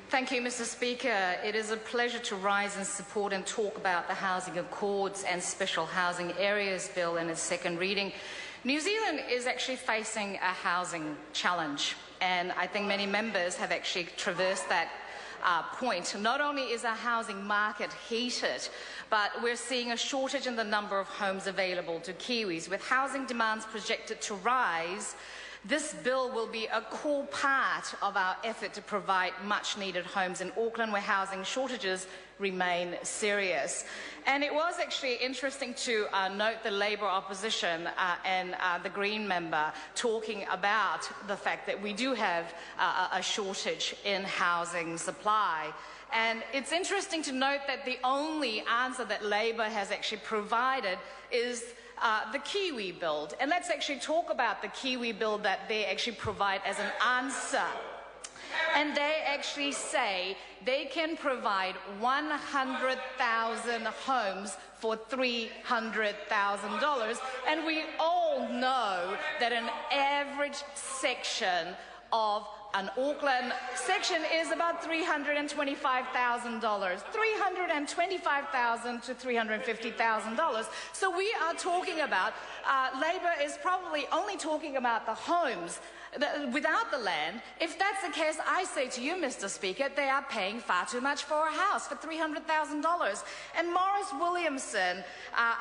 Thank you, Mr. Speaker. It is a pleasure to rise and support and talk about the Housing Accords and Special Housing Areas Bill in its second reading. New Zealand is actually facing a housing challenge, and I think many members have actually traversed that point. Not only is our housing market heated, but we're seeing a shortage in the number of homes available to Kiwis. With housing demands projected to rise, this bill will be a core part of our effort to provide much-needed homes in Auckland, where housing shortages remain serious. And it was actually interesting to note the Labour opposition and the Green member talking about the fact that we do have a shortage in housing supply. And it's interesting to note that the only answer that Labour has actually provided is the Kiwi Bill. And let's actually talk about the Kiwi Bill that they actually provide as an answer. And they actually say they can provide 100,000 homes for $300,000. And we all know that an average section of an Auckland section is about $325,000, $325,000 to $350,000. So we are talking about, Labour is probably only talking about the homes without the land. If that's the case, I say to you, Mr. Speaker, they are paying far too much for a house, for $300,000. And Maurice Williamson,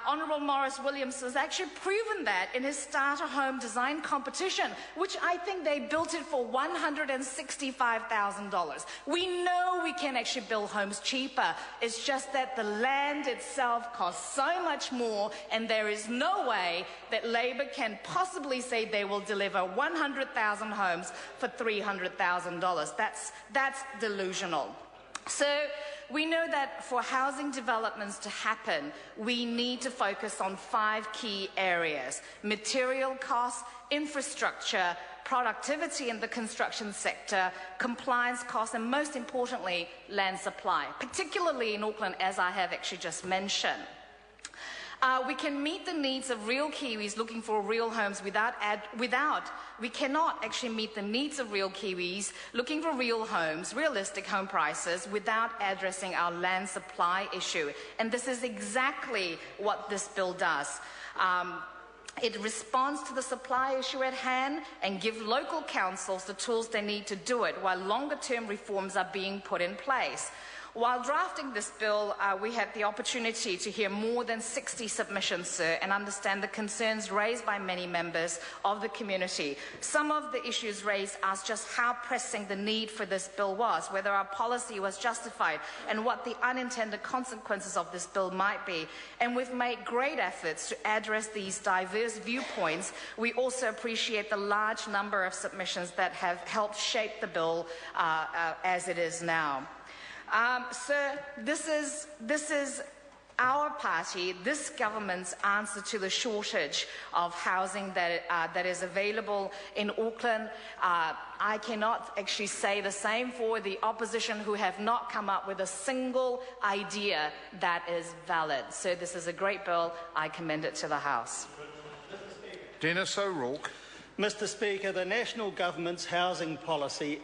Honourable Maurice Williamson, has actually proven that in his starter home design competition, which I think they built it for $165,000. We know we can actually build homes cheaper. It's just that the land itself costs so much more, and there is no way that Labour can possibly say they will deliver 100,000 homes for $300,000. That's delusional. So we know that for housing developments to happen, we need to focus on 5 key areas: material costs, infrastructure, productivity in the construction sector, compliance costs, and most importantly, land supply, particularly in Auckland, as I have actually just mentioned. We can meet the needs of real Kiwis looking for real homes we cannot actually meet the needs of real Kiwis looking for real homes, realistic home prices, without addressing our land supply issue. And this is exactly what this bill does. It responds to the supply issue at hand and gives local councils the tools they need to do it, while longer-term reforms are being put in place. While drafting this bill, we had the opportunity to hear more than 60 submissions, sir, and understand the concerns raised by many members of the community. Some of the issues raised asked just how pressing the need for this bill was, whether our policy was justified, and what the unintended consequences of this bill might be. And we've made great efforts to address these diverse viewpoints. We also appreciate the large number of submissions that have helped shape the bill as it is now. Sir, this is our party, this government's answer to the shortage of housing that is available in Auckland. I cannot actually say the same for the opposition, who have not come up with a single idea that is valid. So this is a great bill. I commend it to the House. Dennis O'Rourke. Mr. Speaker, the National Government's housing policy